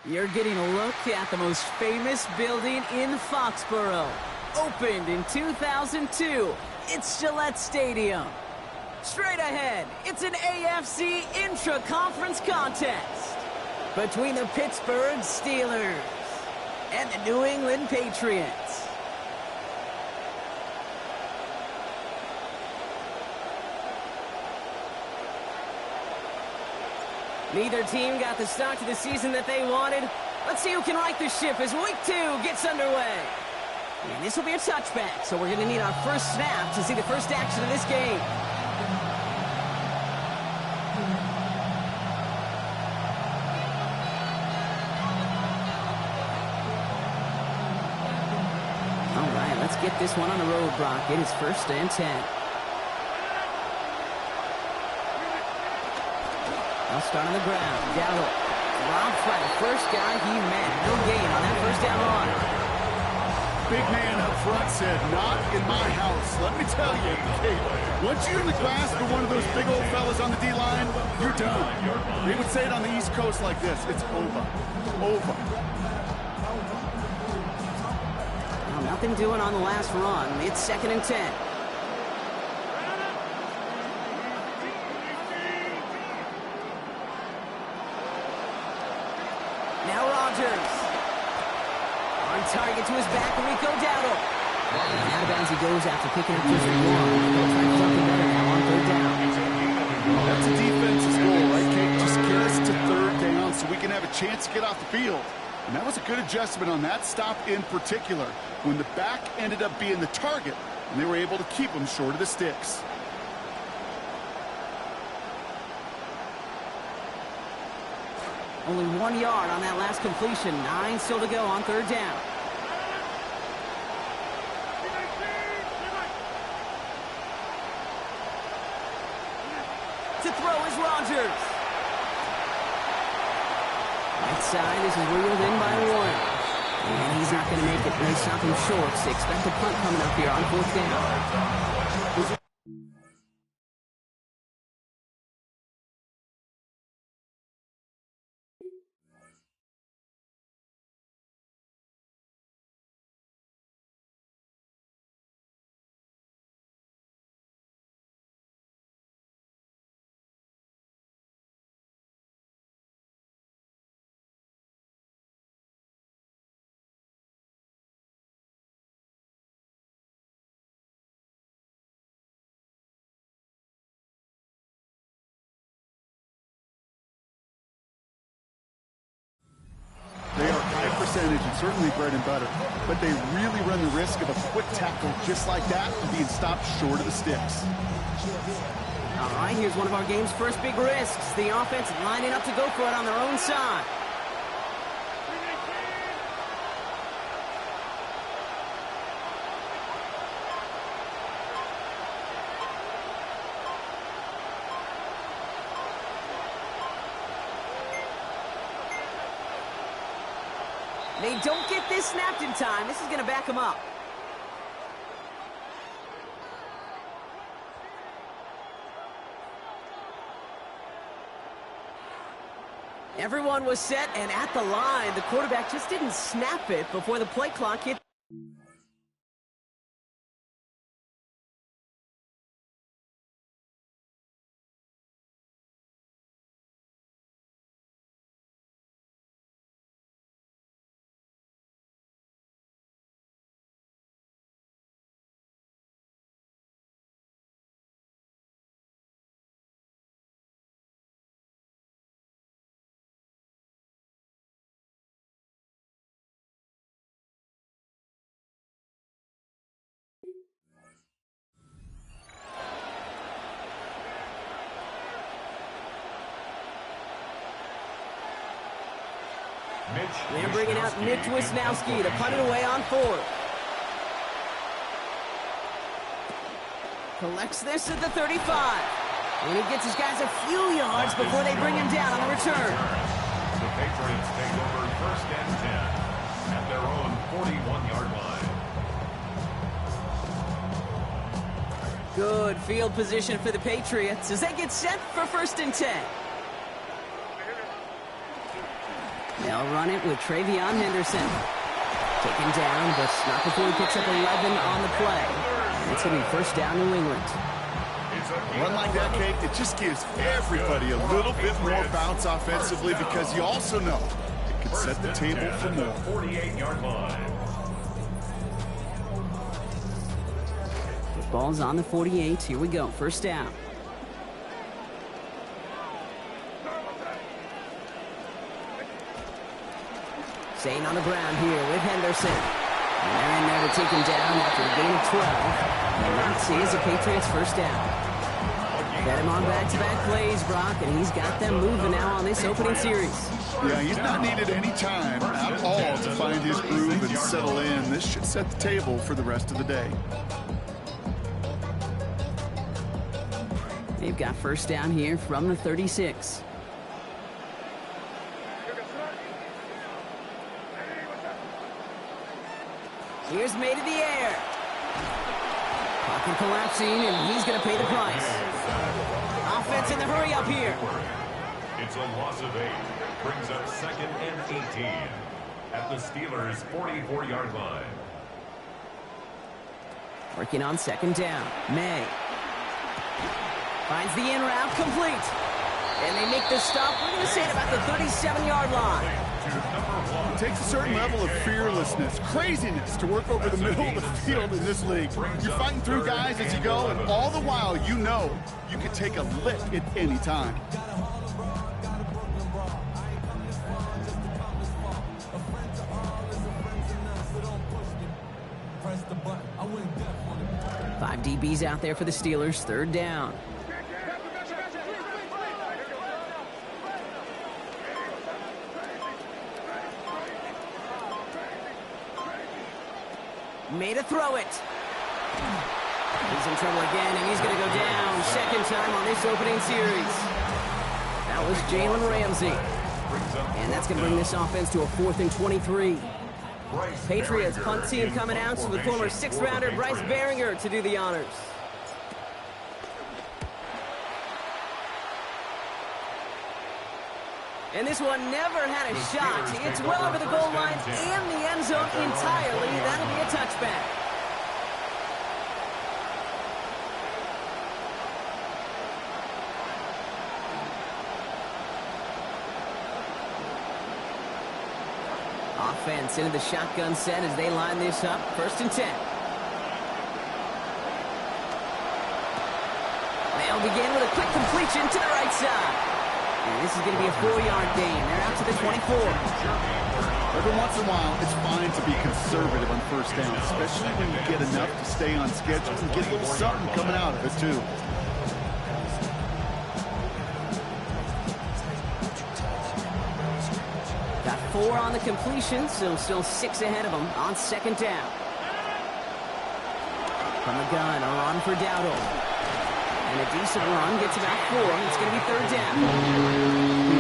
You're getting a look at the most famous building in Foxborough. Opened in 2002, it's Gillette Stadium. Straight ahead, it's an AFC intra-conference contest between the Pittsburgh Steelers and the New England Patriots. Neither team got the start to the season that they wanted. Let's see who can right the ship as Week 2 gets underway. And this will be a touchback, so we're going to need our first snap to see the first action of this game. All right, let's get this one on the road, Brock. It is 1st and 10. They'll start on the ground. Gallup dropped by the first guy he met. No gain on that first down run. Big man up front said, "Not in my house." Let me tell you, hey, once you're in the grasp of one of those big old fellas on the D-line, you're done. They would say it on the East Coast like this: it's over. Over. Well, nothing doing on the last run. It's 2nd and 10. Now Rodgers. On target to his back, Rico Dowdle. And out of bounds he goes after picking up just one. They'll try something better now on 3rd down. That's a defense's goal, right, Kate? Just get us to 3rd down so we can have a chance to get off the field. And that was a good adjustment on that stop in particular, when the back ended up being the target, and they were able to keep him short of the sticks. Only 1 yard on that last completion. 9 still to go on 3rd down. To throw is Rodgers. Right side, this is reeled in by 1. And he's not going to make it. They stop him short. So expect a punt coming up here on 4th down. They are high percentage and certainly bread and butter, but they really run the risk of a quick tackle just like that and being stopped short of the sticks. All right, here's one of our game's first big risks. The offense lining up to go for it on their own side. They don't get this snapped in time. This is going to back them up. Everyone was set and at the line. The quarterback just didn't snap it before the play clock hit. They're bringing out Mitch Wisnowski to punt it away on 4th. Collects this at the 35. And he gets his guys a few yards before they bring him down on the return. The Patriots take over 1st and 10 at their own 41-yard line. Good field position for the Patriots as they get set for 1st and 10. They'll run it with Travion Henderson. Taken down, but not before he picks up 11 on the play. And it's going to be first down New England. A run like that, Kate, it just gives everybody a little bit more bounce offensively because you also know it can set the table for more. 48-yard line. Ball's on the 48. Here we go. First down. Staying on the ground here with Henderson. And they're in there to take him down after a gain of 12. And that sees the Patriots first down. Get him on back-to-back plays, Brock, and he's got them moving now on this opening series. Yeah, he's not needed any time at all to find his groove and settle in. This should set the table for the rest of the day. They've got first down here from the 36. Here's made in the air. Pocket collapsing, and he's going to pay the price. Offense in the hurry up here. It's a loss of 8. Brings up 2nd and 18 at the Steelers' 44-yard line. Working on second down. May finds the in route complete. And they make the stop. We're going to say it about the 37-yard line. It takes a certain level of fearlessness, craziness to work over the middle of the field in this league. You're fighting through guys as you go, and all the while you know you can take a lick at any time. Five DBs out there for the Steelers. Third down. Made a throw it. He's in trouble again, and he's going to go down. Second time on this opening series. That was Jalen Ramsey. And that's going to bring this offense to a 4th and 23. Patriots punt team coming out to the former 6th-rounder Bryce Baringer to do the honors. And this one never had a shot. It's well over the goal line and the end zone entirely. That'll be a touchback. Offense into the shotgun set as they line this up. 1st and 10. They'll begin with a quick completion to the right side. And this is going to be a 4-yard gain. They're out to the 24. Every once in a while, it's fine to be conservative on first down, especially when you get enough to stay on schedule and get a little something coming out of it, too. Got 4 on the completion, so still 6 ahead of them on second down. From the gun, a run for Dowdle. And a decent run gets about 4. It's going to be third down.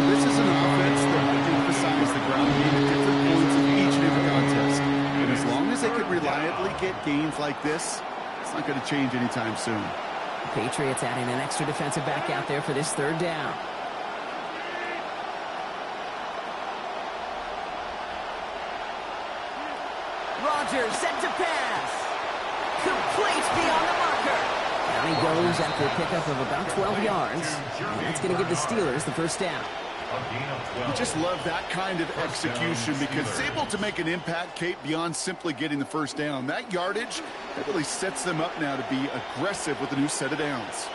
This is an offense that will emphasize the ground game at different points of each and every contest. And as long as they can reliably get gains like this, it's not going to change anytime soon. The Patriots adding an extra defensive back out there for this third down. Rodgers set to pass. Complete beyond the marker. Down he goes after a pickup of about 12 yards. And that's going to give the Steelers the first down. You just love that kind of execution because it's able to make an impact, Kate, beyond simply getting the first down. That yardage, that really sets them up now to be aggressive with a new set of downs.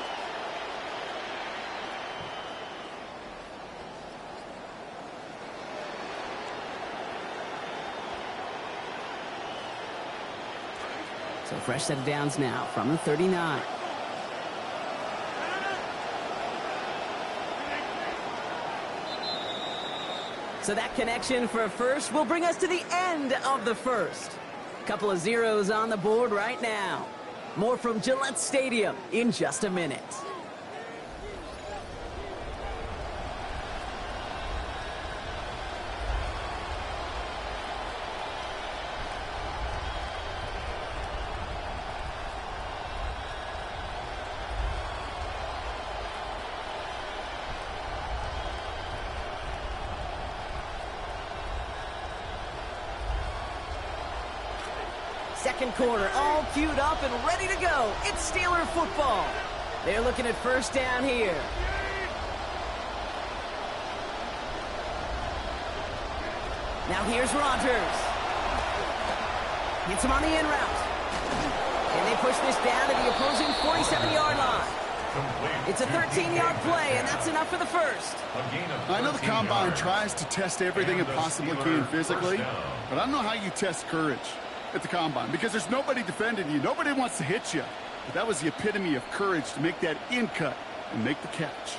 So fresh set of downs now from the 39. So that connection for a first will bring us to the end of the first. Couple of zeros on the board right now. More from Gillette Stadium in just a minute. Second quarter, all queued up and ready to go. It's Steeler football. They're looking at first down here. Now here's Rodgers. Hits him on the in route. And they push this down to the opposing 47-yard line. It's a 13-yard play, and that's enough for the first. I know the Combine tries to test everything it possibly can physically, but I don't know how you test courage at the Combine because there's nobody defending you. Nobody wants to hit you. But that was the epitome of courage to make that in cut and make the catch.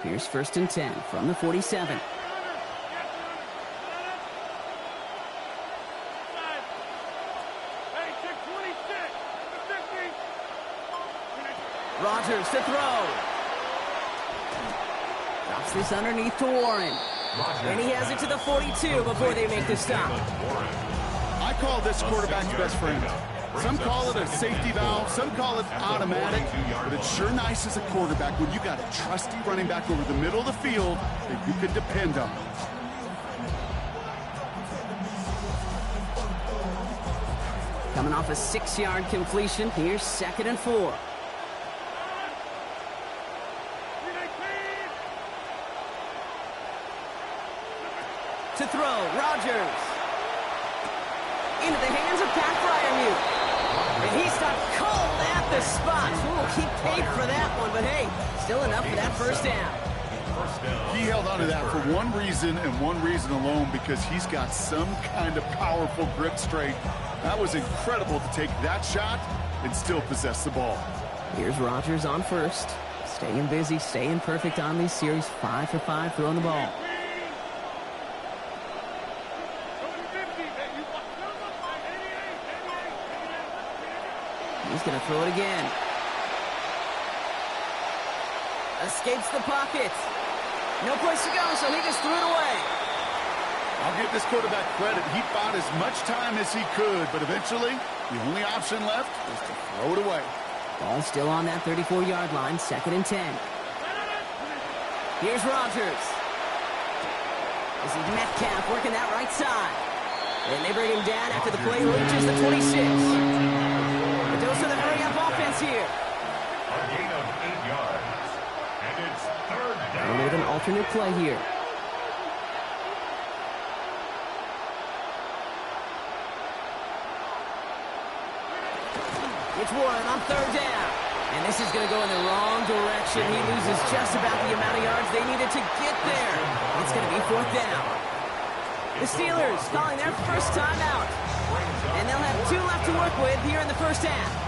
Here's first and 10 from the 47. Rodgers to throw. Drops this underneath to Warren. And he has it to the 42 before they make the stop. I call this quarterback's best friend. Some call it a safety valve, some call it automatic, but it's sure nice as a quarterback when you got a trusty running back over the middle of the field that you can depend on. Coming off a 6-yard completion, here's 2nd and 4. To throw, Rodgers. Into the hands of Pat Fryermuth. And he stopped cold at the spot. Ooh, he paid for that one, but hey, still enough for that first down. He held on to that for one reason and one reason alone, because he's got some kind of powerful grip strength. That was incredible to take that shot and still possess the ball. Here's Rodgers on first. Staying busy, staying perfect on these series. 5 for 5 throwing the ball. He's going to throw it again. Escapes the pocket. No place to go, so he just threw it away. I'll give this quarterback credit. He bought as much time as he could, but eventually, the only option left was to throw it away. Ball still on that 34-yard line, 2nd and 10. Here's Rodgers. This is Metcalf working that right side. And they bring him down after the play reaches the 26. A dose of the hurry-up offense here. A gain of 8 yards. And it's 3rd down. And with an alternate play here. It's Warren on 3rd down. And this is going to go in the wrong direction. He loses just about the amount of yards they needed to get there. It's going to be 4th down. The Steelers calling their first time out. And they'll have 2 left to work with here in the first half.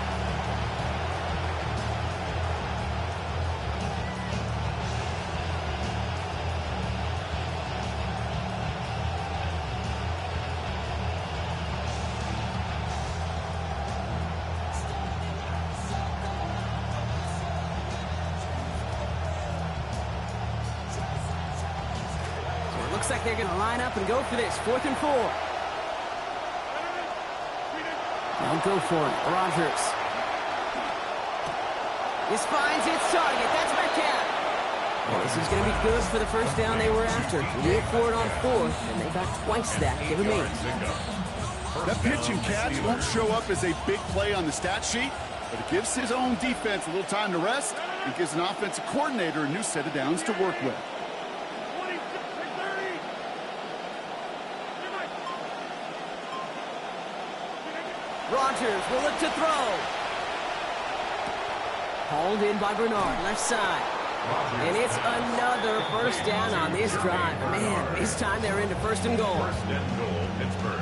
Looks like they're going to line up and go for this. 4th and 4. They'll go for it. Rodgers. This finds its target. That's Metcalf. Well, this is going to be good for the first down they were after. They went for it on 4th, and they got twice that. Give them 8. That pitch and catch won't show up as a big play on the stat sheet, but it gives his own defense a little time to rest and gives an offensive coordinator a new set of downs to work with. Rodgers will look to throw. Hauled in by Bernard, left side. And it's another first down on this drive. Man, this time they're into 1st and goal. 1st and goal, Pittsburgh.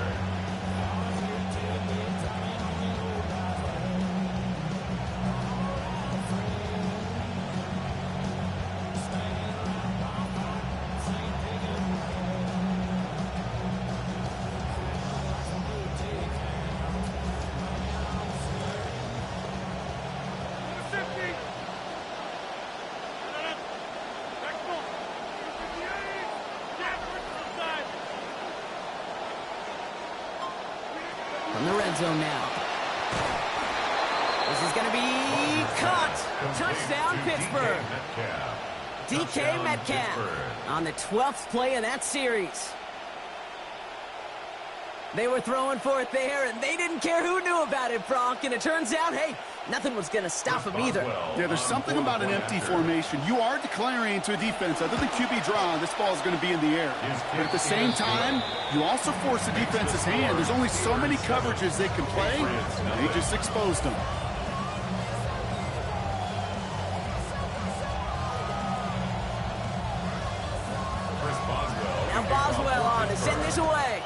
From the red zone now. This is going to be caught. Touchdown, Pittsburgh. DK Touchdown, Metcalf Pittsburgh. on the 12th play of that series. They were throwing for it there, and they didn't care who knew about it, Bronk. And it turns out, hey, nothing was going to stop them either. Yeah, there's something about an empty formation. You are declaring to a defense, other than QB draw, this ball is going to be in the air. But at the same time, you also force the defense's hand. There's only so many coverages they can play, and they just exposed them. Now Boswell on to send this away.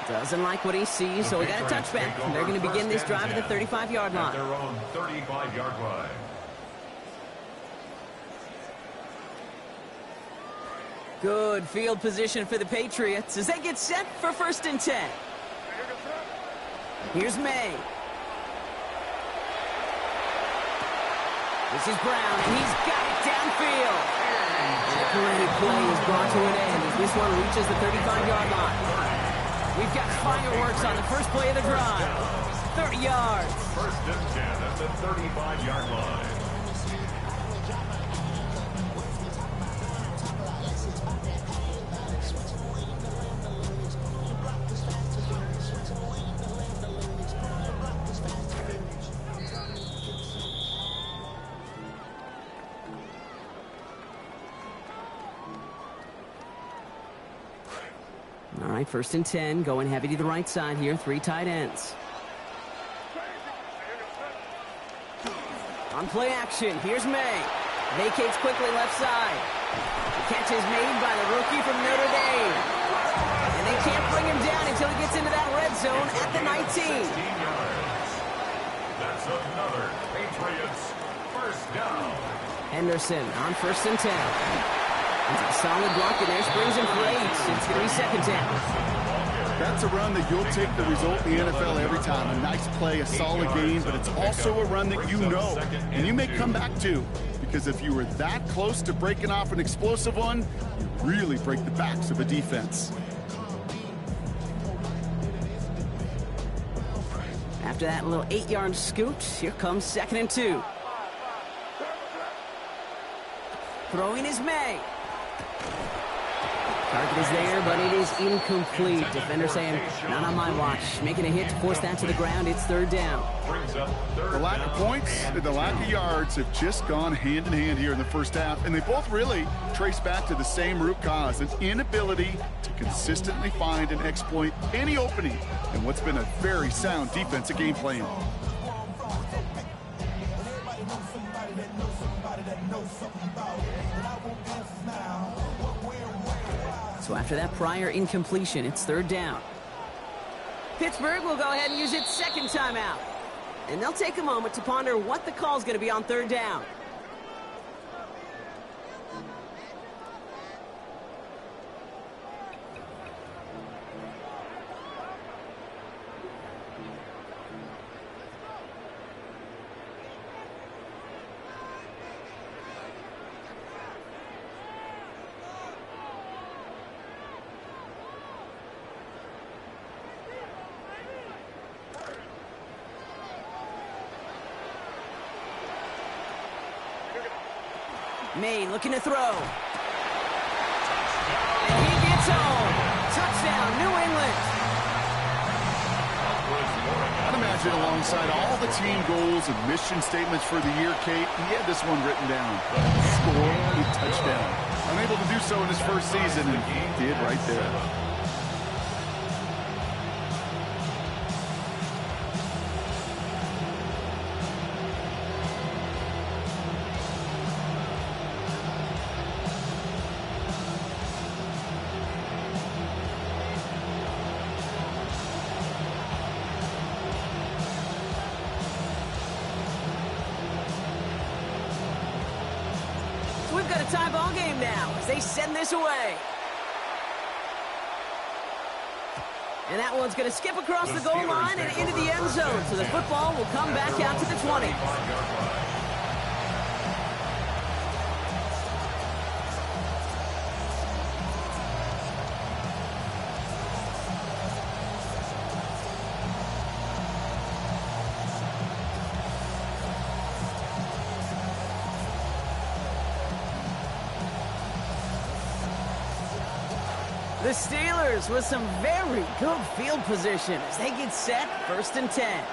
Doesn't like what he sees, so we got a touchback. They're going to begin this drive at the 35-yard line. Their own 35-yard line. Good field position for the Patriots as they get set for 1st and 10. Here's May. This is Brown, and he's got it downfield. And a great play is brought to an end as this one reaches the 35-yard line. We've got fireworks on the first play of the drive. 30 yards. 1st and 10 at the 35-yard line. All right, 1st and 10, going heavy to the right side here, 3 tight ends. On play action, here's May. Vacates quickly left side. The catch is made by the rookie from Notre Dame. And they can't bring him down until he gets into that red zone at the 19. 16 yards. That's another Patriots 1st down. Henderson on 1st and 10. It's a solid block in there, springs him for 8. It's going to be 2nd down. That's a run that you'll take the result in the NFL every time. A nice play, a solid game, but it's also a run that you know, and you may come back to, because if you were that close to breaking off an explosive one, you really break the backs of a defense. After that little 8-yard scoot, here comes 2nd and 2. Throwing is May. Target is there, but it is incomplete. Defender saying, not on my watch. Making a hit to force that to the ground. It's 3rd down. The lack of points and the lack of yards have just gone hand in hand here in the first half, and they both really trace back to the same root cause, an inability to consistently find and exploit any opening in what's been a very sound defensive game plan. So after that prior incompletion, it's 3rd down. Pittsburgh will go ahead and use its 2nd timeout. And they'll take a moment to ponder what the call's going to be on 3rd down. May looking to throw. And he gets home. Touchdown, New England. I'd imagine alongside all the team goals and mission statements for the year, Kate, he had this one written down. Score a touchdown. Unable to do so in his first season, and he did right there. We've got a tie ball game now as they send this away. And that one's going to skip across the goal line and into the end zone. So the football will come back out to the 20. The Steelers with some very good field position as they get set, 1st and 10.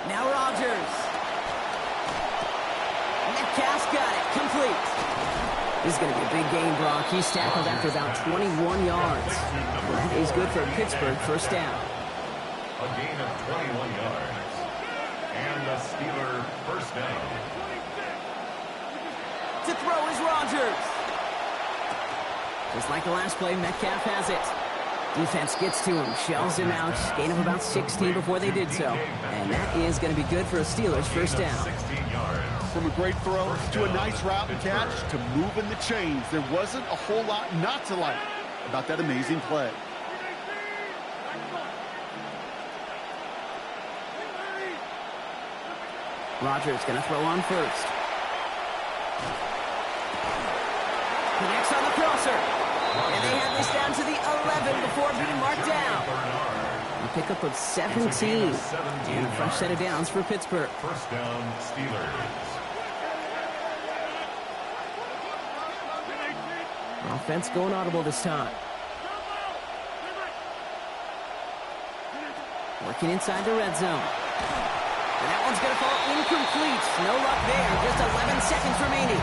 Now Rodgers. Metcalf's got it, complete. This is going to be a big game, Brock. He's tackled after about 21 yards. That is good for Pittsburgh, 1st down. A gain of 21 yards. And the Steeler 1st down. To throw is Rodgers. Just like the last play, Metcalf has it. Defense gets to him, shells him out, gain of about 16 before they did so. And that is going to be good for a Steelers 1st down. 16 yards. From a great throw to a nice route and catch to moving the chains. There wasn't a whole lot not to like about that amazing play. Rodgers going to throw on 1st. Connects on the crosser. And they have this down to the 11 before being marked down. A pickup of 17. And a fresh set of downs for Pittsburgh. 1st down, Steelers. Offense going audible this time. Working inside the red zone. And that one's going to fall incomplete. No luck there. Just 11 seconds remaining.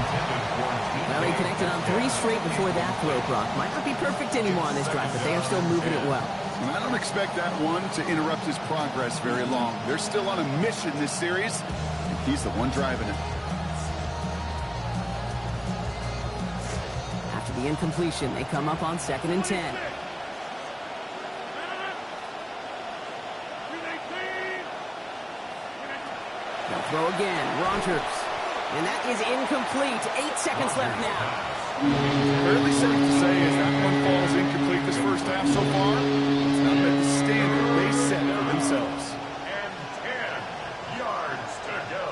Well, he connected on 3 straight before that throw, Brock. Might not be perfect anymore on this drive, but they are still moving it well. And I don't expect that one to interrupt his progress very long. They're still on a mission this series, and he's the one driving it. After the incompletion, they come up on 2nd and 10. They'll throw again. Rodgers. And that is incomplete. 8 seconds left now. Fairly safe to say as that one falls incomplete this 1st half so far, it's not met the standard they set for themselves. And 10 yards to go.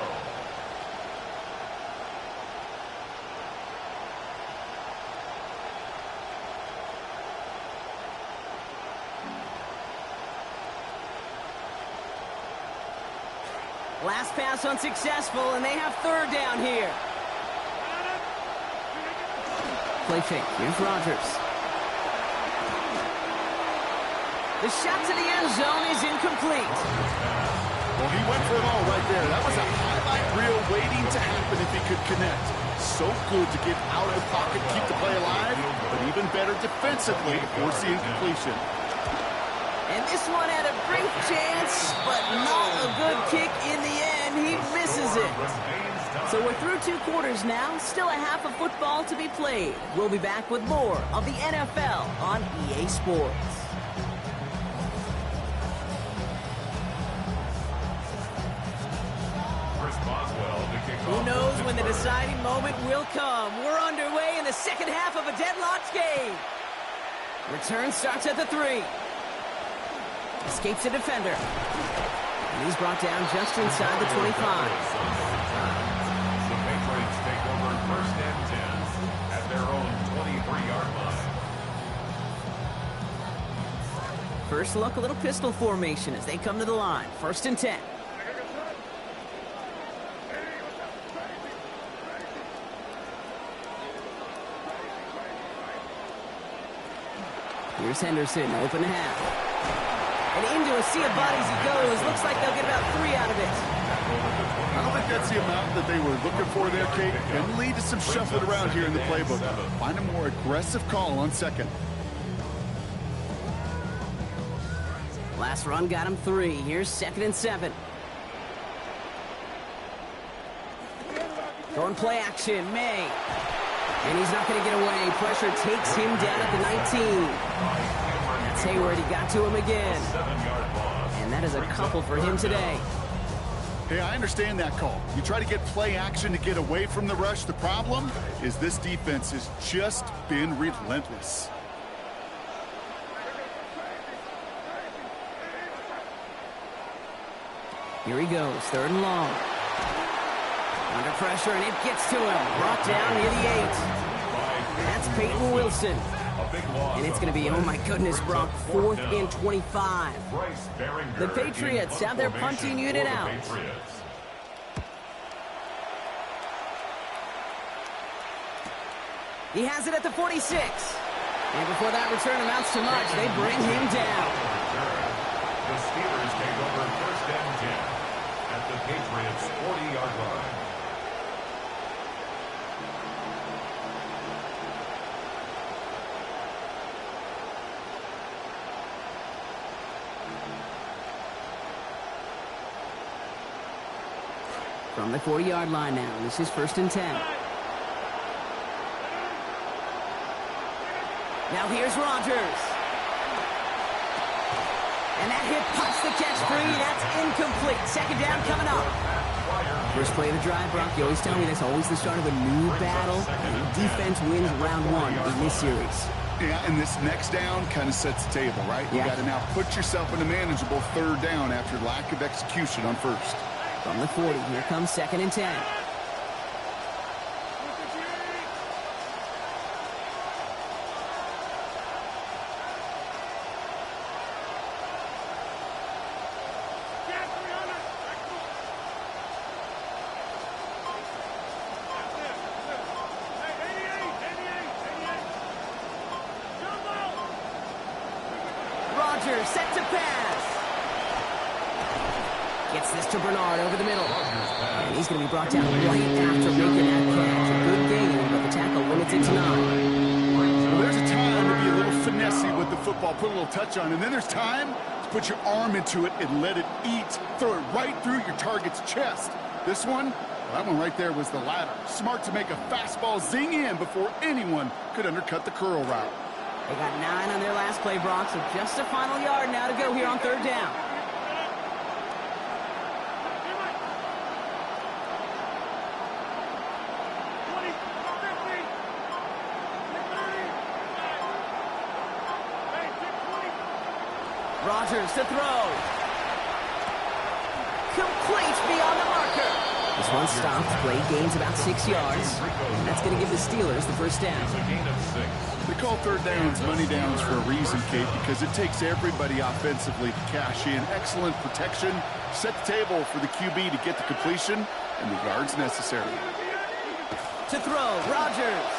Last pass unsuccessful, and they have 3rd down here. Play fake. Here's Rodgers. The shot to the end zone is incomplete. Well, he went for it all right there. That was a highlight reel waiting to happen if he could connect. So good to get out of the pocket, keep the play alive, but even better defensively force the incompletion. And this one had a great chance, but not a good kick in the end. He misses it. So we're through 2 quarters now. Still a half of football to be played. We'll be back with more of the NFL on EA Sports. Who knows when the deciding moment will come? We're underway in the 2nd half of a deadlocked game. Return starts at the 3. Escapes a defender. And he's brought down just inside the 25. The Patriots take over 1st and 10 at their own 23-yard line. First look, a little pistol formation as they come to the line. 1st and 10. Here's Henderson, open to half. And into a sea of bodies he goes. Looks like they'll get about 3 out of it. I don't think that's the amount that they were looking for there, Kate. Can lead to some shuffling around here in the playbook. Find a more aggressive call on 2nd. Last run got him 3. Here's 2nd and 7. Going play action, May. And he's not going to get away. Pressure takes him down at the 19. That's Hayward. He got to him again. And that is a couple for him today. Hey, I understand that call. You try to get play action to get away from the rush. The problem is this defense has just been relentless. Here he goes, 3rd and long. Under pressure, and it gets to him. Brought down near the 8. That's Peyton Wilson. And it's going to be, oh my goodness, Brock, 4th and 25. The Patriots have their punting unit out. He has it at the 46. And before that return amounts to much, they bring him down. The Steelers take over first and 10 at the Patriots' 40-yard line. From the 40-yard line now, this is first and 10. Now here's Rodgers. And that hit pops the catch free. That's incomplete. Second down coming up. First play of the drive, Brock. You always tell me that's always the start of a new battle. And defense wins round one in this series. Yeah, and this next down kind of sets the table, right? You got to now put yourself in a manageable third down after lack of execution on first. From the 40, here comes second and 10. Rodgers set to pass. Gets this to Bernard over the middle. And he's going to be brought down right after making that catch. A good gain, but the tackle limits it to 9. Well, there's a time to be a little finessey with the football, put a little touch on, and then there's time to put your arm into it and let it eat. Throw it right through your target's chest. This one, well, that one right there was the latter. Smart to make a fastball zing in before anyone could undercut the curl route. They got 9 on their last play, Brock, so just a final yard now to go here on third down. Rodgers to throw. Complete beyond the marker. This one stopped. Play gains about 6 yards. And that's going to give the Steelers the first down. They call third downs money downs for a reason, Kate, because it takes everybody offensively to cash in. Excellent protection. Set the table for the QB to get the completion and the yards necessary. To throw, Rodgers.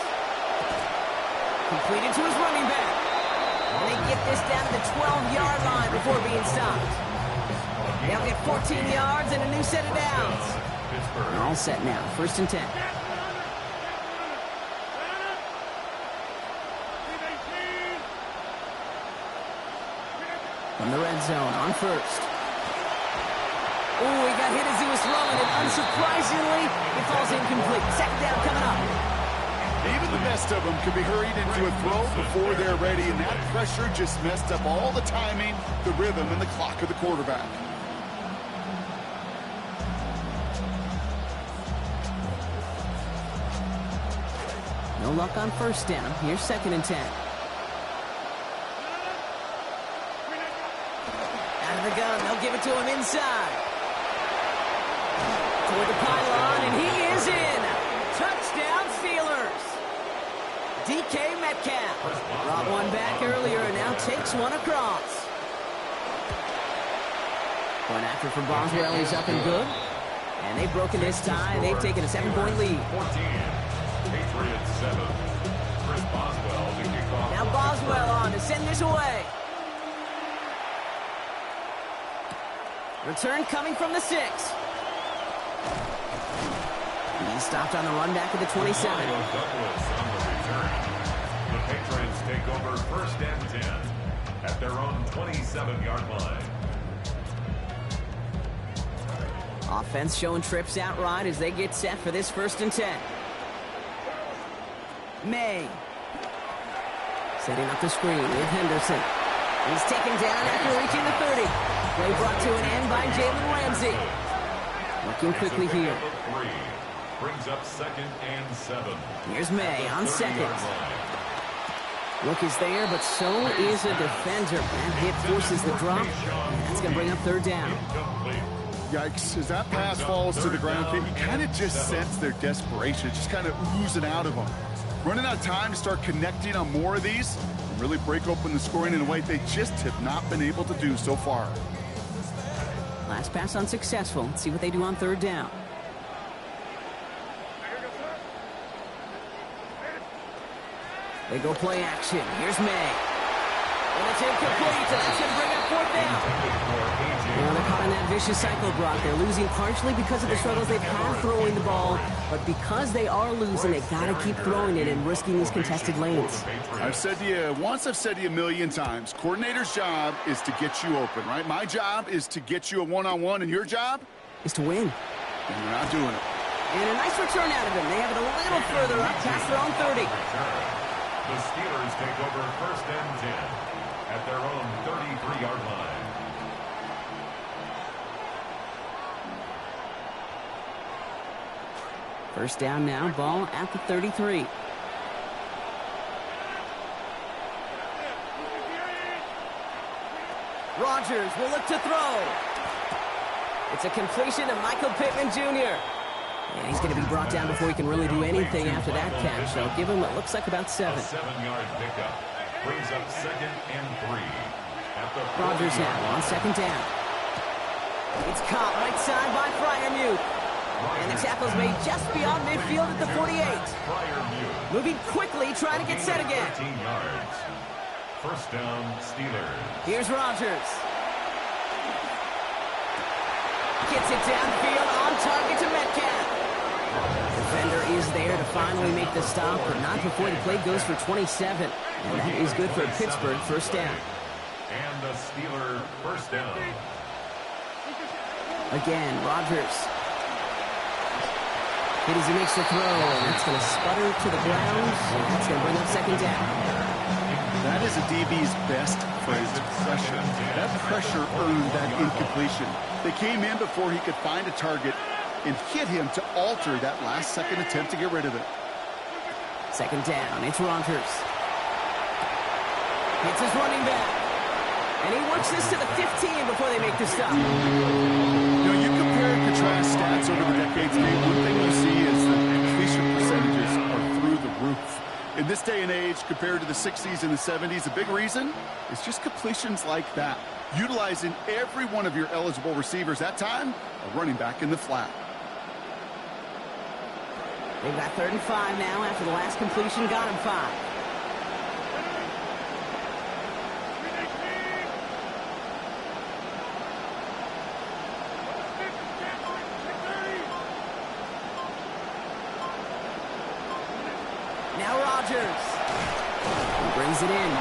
Completed to his running back. And they get this down to the 12-yard line before being stopped. They'll get 14 yards and a new set of downs. All set now, first and 10. From the red zone on first. Oh, he got hit as he was throwing it. Unsurprisingly, it falls incomplete. Second down coming up. Even the best of them can be hurried into a throw before they're ready, and that pressure just messed up all the timing, the rhythm, and the clock of the quarterback. No luck on first down. Here's second and 10. Out of the gun. They'll give it to him inside. Toward the pylon, and he is in. Touchdown, Steelers. DK Metcalf brought one back earlier and now takes one across. Point after from Boswell. He's up and good. And they've broken this tie. They've taken a 7-point lead. 14. Patriots 7. Chris Boswell to kick off. Now Boswell on to send this away. Return coming from the 6. He's stopped on the run back at the 27. Douglas on the return. The Patriots take over first and 10 at their own 27-yard line. Offense showing trips out right as they get set for this first and 10. May. Setting up the screen with Henderson. He's taken down after reaching the 30. Play brought to an end by Jalen Ramsey. Working quickly here. Brings up second and 7. Here's May on second. Look is there, but so is a defender. That hit forces the drop. And that's going to bring up third down. Yikes. As that pass falls to the ground, you kind of just sense their desperation. Just kind of oozing out of them. Running out of time to start connecting on more of these and really break open the scoring in a way they just have not been able to do so far. Last pass unsuccessful. Let's see what they do on third down. They go play action. Here's May. And it's incomplete, so that's going to bring up fourth down. Now they're caught in that vicious cycle, Brock. They're losing partially because of the struggles they've had throwing the ball, but because they are losing, they've got to keep throwing it and risking these contested lanes. I've said to you once, I've said to you a million times, coordinator's job is to get you open, right? My job is to get you a one-on-one, and your job is to win. And we're not doing it. And a nice return out of him. They have it a little further up, past their own 30. The Steelers take over first and 10 at their own 33-yard line. First down now, ball at the 33. Rodgers will look to throw. It's a completion to Michael Pittman Jr. And he's going to be brought down before he can really do anything after that catch. So give him what looks like about 7. A 7-yard pickup brings up second and 3. Rodgers now on second down. It's caught right side by Freiermuth. And the tackle's made just beyond midfield at the 48. Moving quickly, trying to get set again. 13 yards. First down, Steelers. Here's Rodgers. Gets it downfield, on target to Metcalf. Defender is there to finally make the stop, but not before the play goes for 27. And that is good for Pittsburgh, first down. And the Steeler first down. Again, Rodgers. Hit as he makes the throw, and it's going to sputter to the ground. That's going to bring up second down. That is a DB's best phrase, pressure. That pressure earned that incompletion. They came in before he could find a target and hit him to alter that last-second attempt to get rid of it. Second down, it's Rodgers. Hits his running back. And he works this to the 15 before they make the stop. You know, you compare and contrast stats over the decades, Nate. One thing you see is that completion percentages are through the roof. In this day and age, compared to the 60s and the 70s, a big reason is just completions like that. Utilizing every one of your eligible receivers. That time, a running back in the flat. They've got 3rd and 5 now after the last completion got him 5. Now Rodgers. He brings it in.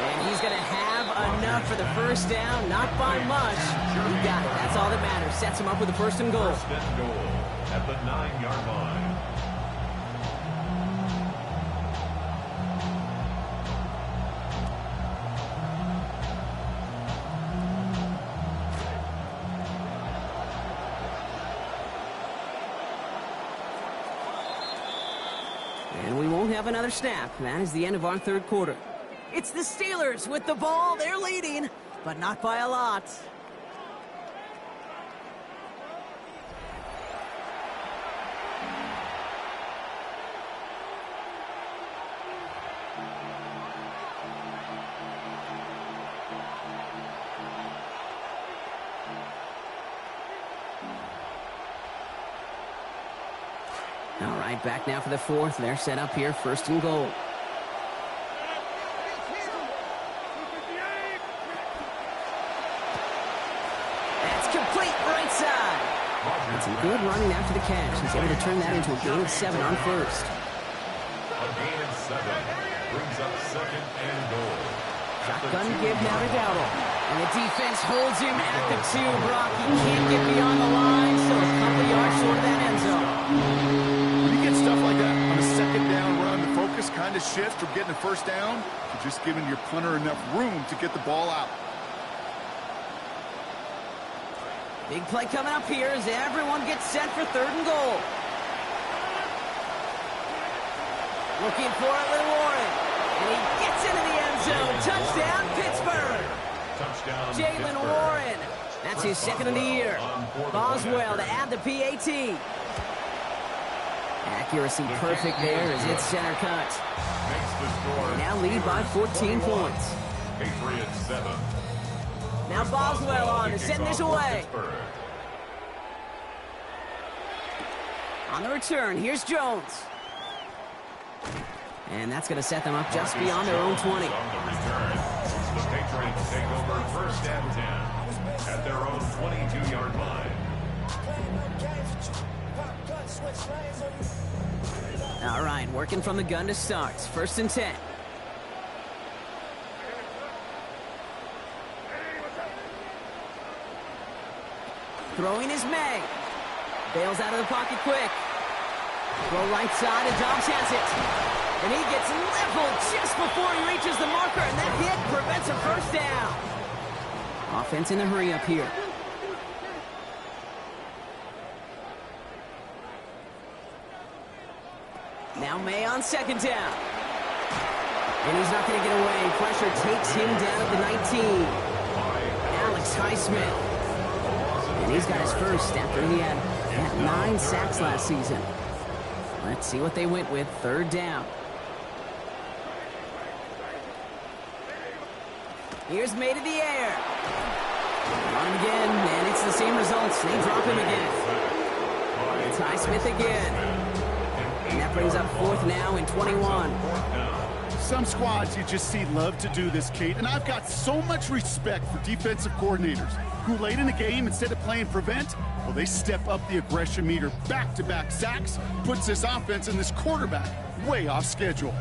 And he's going to have enough for the first down. Not by much. He got it. That's all that matters. Sets him up with a 1st and goal. First and goal at the 9-yard line. And we won't have another snap. That is the end of our 3rd quarter. It's the Steelers with the ball. They're leading, but not by a lot. All right, back now for the 4th. They're set up here, 1st and goal. That's complete right side. And some good running after the catch. He's able to turn that into a gain of 7 on 1st. A gain of 7 brings up second and goal. Shotgun give now to Dowdle. And the defense holds him at the 2. Brock, he can't get beyond the line, so a couple yards short of that end zone. When you get stuff like that on a 2nd down run, the focus kind of shifts from getting a 1st down to just giving your punter enough room to get the ball out. Big play coming up here as everyone gets set for 3rd and goal. Looking for it with Warren. And he gets into the end zone. Touchdown, Pittsburgh. Touchdown, Jalen Warren. That's his 2nd of the year. Boswell to add the PAT. Accuracy perfect there as it's center cut. Makes the score. Now lead by 14 points. Patriots 7. Now Boswell on to send this away. On the return, here's Jones. And that's going to set them up just beyond their own 20. On the return, the Patriots take over 1st and 10 at their own 22-yard line. All right, working from the gun to start. 1st and 10. Throwing is May. Bails out of the pocket quick. Throw right side, and Dobbs has it. And he gets leveled just before he reaches the marker, and that hit prevents a 1st down. Offense in a hurry up here. Now May on 2nd down. And he's not going to get away. Pressure takes him down at the 19. Alex Highsmith. And he's got his 1st after he had 9 sacks last season. Let's see what they went with. 3rd down. Here's May to the air. On him again, and it's the same results. They drop him again. It's Highsmith again. And that brings up 4th now and 21. Some squads you just see love to do this, Kate, and I've got so much respect for defensive coordinators who late in the game, instead of playing prevent, well, they step up the aggression meter. Back-to-back sacks puts this offense and this quarterback way off schedule.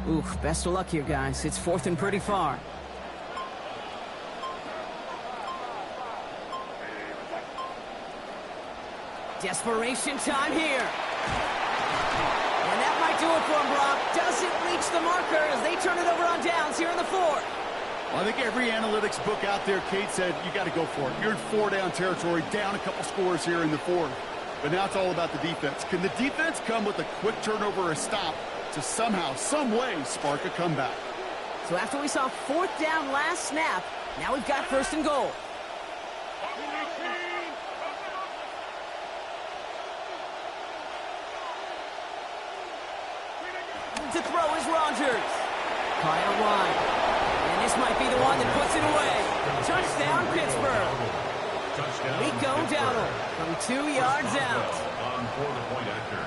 Ooh, best of luck here, guys. It's 4th and pretty far. Desperation time here. And that might do it for him, Brock. Doesn't reach the marker as they turn it over on downs here in the 4th. Well, I think every analytics book out there, Kate, said you got to go for it. You're in 4-down territory, down a couple scores here in the 4th. But now it's all about the defense. Can the defense come with a quick turnover or a stop to somehow, some way, spark a comeback? So after we saw 4th down last snap, now we've got 1st and goal. To throw is Rogers. Kyle wide. And this might be the one that puts it away. Touchdown, Pittsburgh. Rico Dowdle from 2 yards out. On for the point after.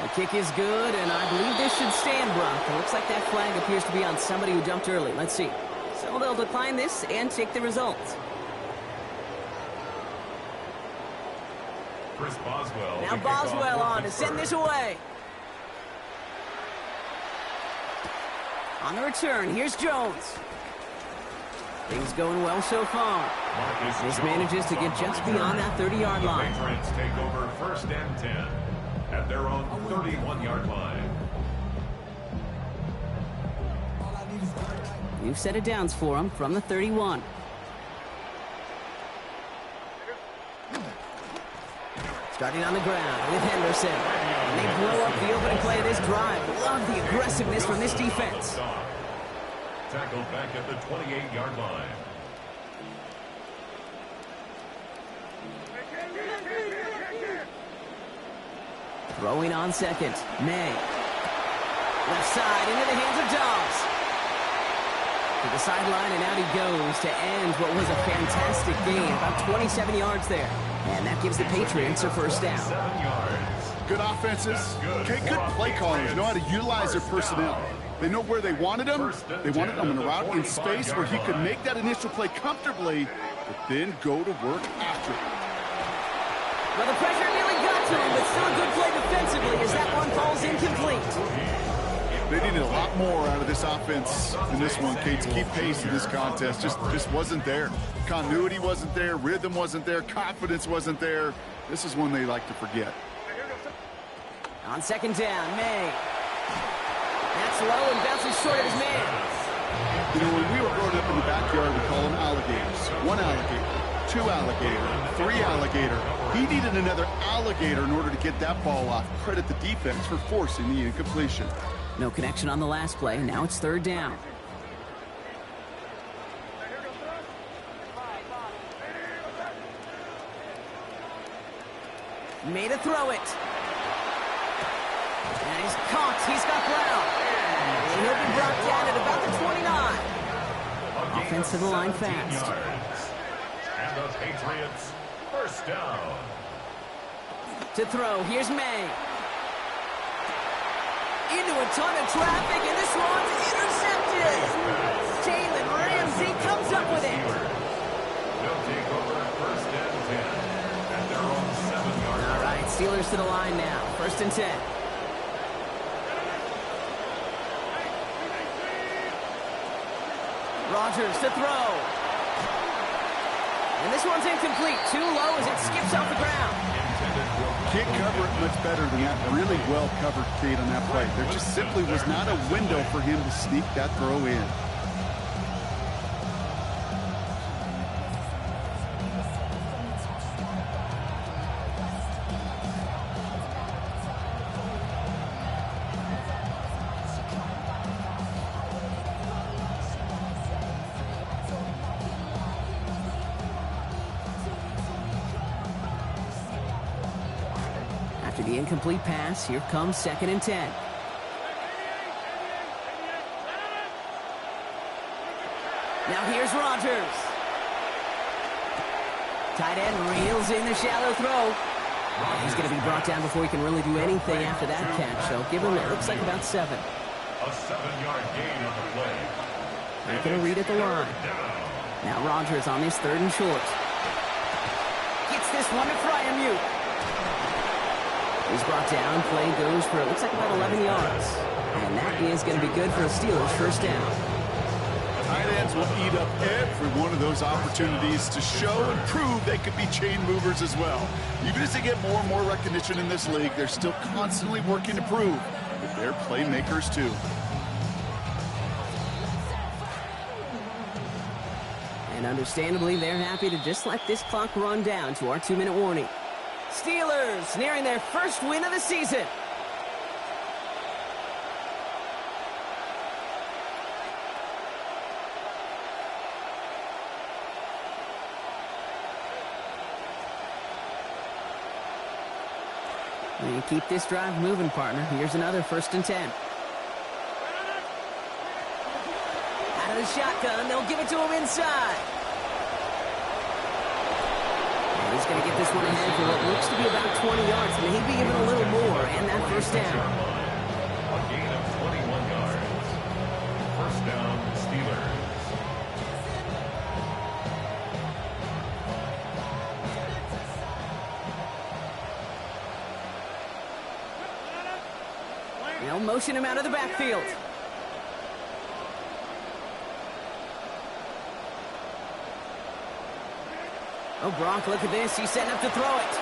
The kick is good, and I believe this should stand, Brock. It looks like that flag appears to be on somebody who jumped early. Let's see. So they'll decline this and take the results. Chris Boswell. Now Boswell on to send this away. On the return, here's Jones. Things going well so far. This manages to get just beyond that 30-yard line. The Patriots take over 1st and 10 at their own 31-yard line. New set of downs for them from the 31. Starting on the ground with Henderson. And they blow up the opening play of this drive. Love the aggressiveness from this defense. Tackled back at the 28-yard line. Throwing on 2nd. May. Left side into the hands of Dobbs. To the sideline, and out he goes to end what was a fantastic game. About 27 yards there. And that gives the Patriots a 1st down. 7 yards. Good offenses. Okay, good play callers know how to utilize their personnel. They know where they wanted him. They wanted him in a route in space where he could make that initial play comfortably, but then go to work after it. Well, the pressure nearly got to him, but still a good play defensively as that one falls incomplete. They needed a lot more out of this offense than this one, Kate, to keep pace in this contest. Just wasn't there. Continuity wasn't there. Rhythm wasn't there. Confidence wasn't there. This is one they like to forget. On 2nd down, May. That's low and bounces short of his man. You know, when we were growing up in the backyard, we call them alligators. 1 alligator, 2 alligator, 3 alligator. He needed another alligator in order to get that ball off. Credit the defense for forcing the incompletion. No connection on the last play. Now it's 3rd down. Made a throw it. And he's caught. He's got ground. And he'll be brought down at about the 29. Offense to the line fast. And the Patriots First down. To throw, here's May. Into a ton of traffic, and this one's intercepted. Jalen Ramsey comes up with it. They'll take over at first and 10 at their own 7-yard line. All right, Steelers to the line now. First and 10. Rodgers to throw. And this one's incomplete. Too low as it skips off the ground. Can't cover it much better than that. Really well covered, Kate, on that play. There just simply was not a window for him to sneak that throw in. After the incomplete pass, here comes second and 10. Now here's Rodgers. Tight end reels in the shallow throw. He's going to be brought down before he can really do anything after that catch. So give him, it looks like about 7. A 7-yard gain on the play. They're going to read at the line. Now Rodgers on his third and short. Gets this one to Fryermuth. He's brought down. Play goes for, it looks like about 11 yards. And that is going to be good for a Steelers first down. Tight ends will eat up every one of those opportunities to show and prove they could be chain movers as well. Even as they get more and more recognition in this league, they're still constantly working to prove that they're playmakers too. And understandably, they're happy to just let this clock run down to our 2-minute warning. Steelers nearing their first win of the season. We keep this drive moving, partner. Here's another first and 10. Out of the shotgun, they'll give it to him inside. He's going to get this one ahead for what looks to be about 20 yards. I mean, he'd be given a little more and that first down. A gain of 21 yards. First down, Steelers. They'll motion him out of the backfield. Oh, Gronk, look at this. He's setting up to throw it.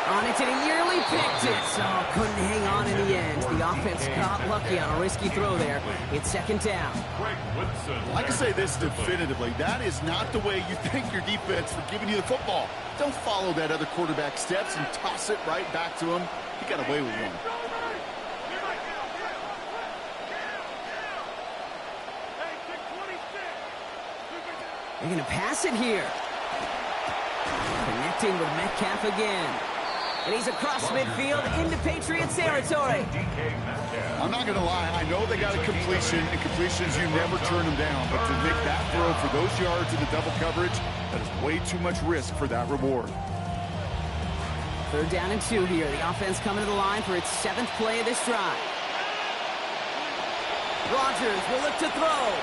On it, and he nearly picked it. Oh, couldn't hang on in the end. The offense got lucky on a risky throw there. It's second down. I can say this definitively. That is not the way you thank your defense for giving you the football. Don't follow that other quarterback steps and toss it right back to him. He got away with one. They're going to pass it here. Connecting with Metcalf again. And he's across midfield into Patriots territory. I'm not going to lie. I know they got a completion, and completions, you never turn them down. But to make that throw for those yards in the double coverage, that is way too much risk for that reward. Third down and 2 here. The offense coming to the line for its 7th play of this drive. Rodgers will look to throw.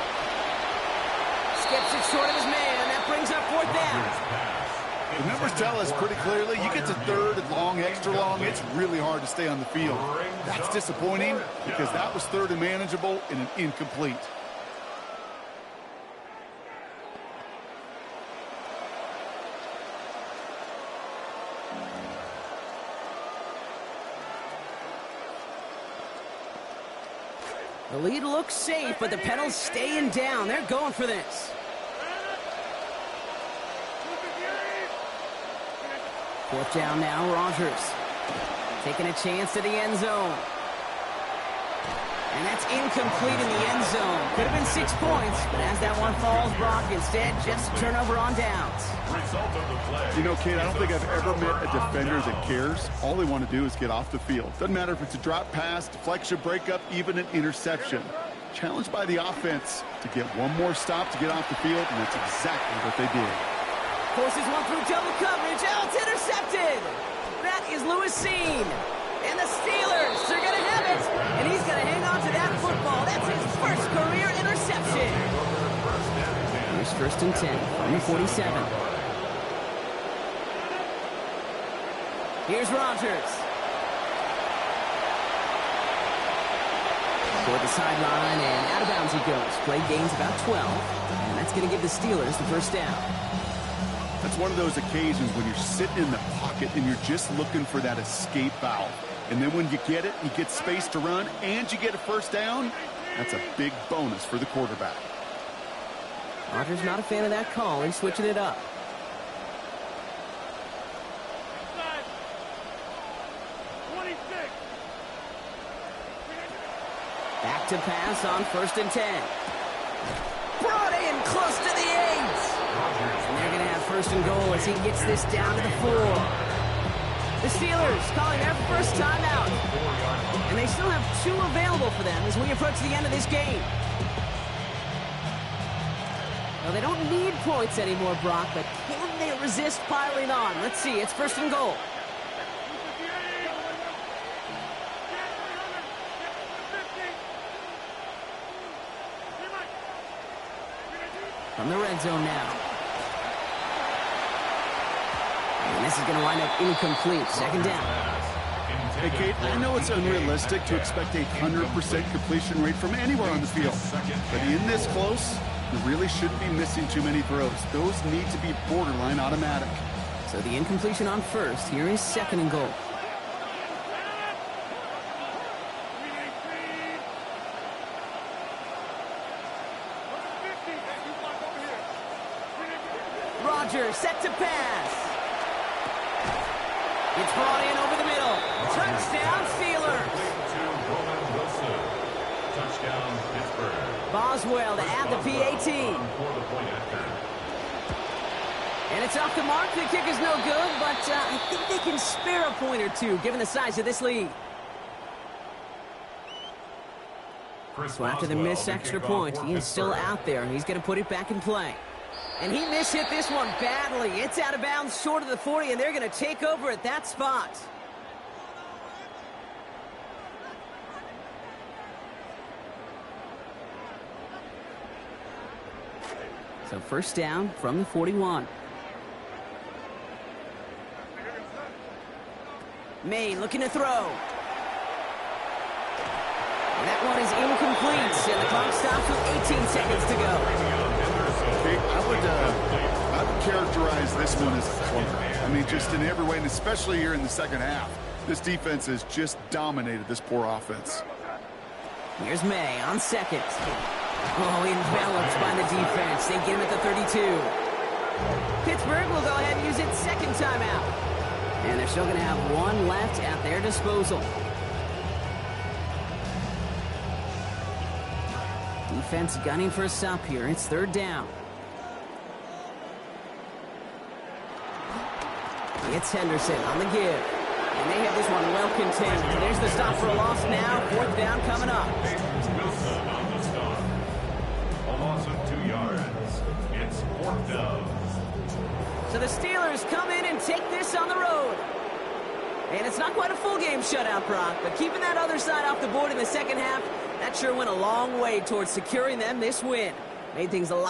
Skips it short of his man. That brings up 4th down. The numbers tell us pretty clearly, you get to third and long, extra long, it's really hard to stay on the field. That's disappointing because that was third and manageable and an incomplete. The lead looks safe, but the pedal's staying down. They're going for this. Fourth down now, Rodgers. Taking a chance to the end zone. And that's incomplete in the end zone. Could have been 6 points, but as that one falls, Brock, instead, just a turnover on downs. You know, Kate, I don't think I've ever met a defender that cares. All they want to do is get off the field. Doesn't matter if it's a drop pass, deflection, breakup, even an interception. Challenged by the offense to get one more stop to get off the field, and that's exactly what they did. Forces one through double coverage. Oh, it's intercepted. That is Lewis Seen. And the Steelers are going to have it. And he's going to hang on to that football. That's his first career interception. Here's 1st and 10 from the 47. Here's Rodgers. Toward the sideline and out of bounds he goes. Play gains about 12. And that's going to give the Steelers the first down. That's one of those occasions when you're sitting in the pocket and you're just looking for that escape valve. And then when you get it, you get space to run, and you get a first down, that's a big bonus for the quarterback. Rodgers not a fan of that call. He's switching it up. Back to pass on 1st and 10. Brought in close to the 8. And they're going to have 1st and goal as he gets this down to the 4. The Steelers calling their first timeout. And they still have 2 available for them as we approach the end of this game. Well, they don't need points anymore, Brock, but can they resist piling on? Let's see. It's 1st and goal. From the red zone now. And this is going to wind up incomplete. 2nd down. Hey, Kate, I know it's unrealistic to expect a 100% completion rate from anywhere on the field. But in this close, you really shouldn't be missing too many throws. Those need to be borderline automatic. So the incompletion on 1st. Here is 2nd and goal. Rodgers set to pass. It's brought in over the middle. Touchdown, Steelers. Touchdown, Pittsburgh. Boswell to add the PAT. And it's off the mark. The kick is no good, but I think they can spare a point or two given the size of this lead. So after the missed extra point, he is still out there, and he's going to put it back in play. And he mishit this one badly. It's out of bounds short of the 40, and they're going to take over at that spot. So 1st down from the 41. Maine looking to throw. And that one is incomplete, and the clock stops with 18 seconds to go. Okay, I would characterize this one as a clunker. I mean, just in every way, and especially here in the 2nd half. This defense has just dominated this poor offense. Here's May on 2nd. Oh, enveloped by the defense. They get him at the 32. Pittsburgh will go ahead and use its 2nd timeout. And they're still going to have 1 left at their disposal. Defense gunning for a stop here. It's 3rd down. It's Henderson on the give. And they have this one well contained. There's the stop for a loss now. 4th down coming up. Wilson on the stop. A loss of 2 yards. It's 4th down. So the Steelers come in and take this on the road. And it's not quite a full game shutout, Brock, but keeping that other side off the board in the 2nd half, that sure went a long way towards securing them this win. Made things a lot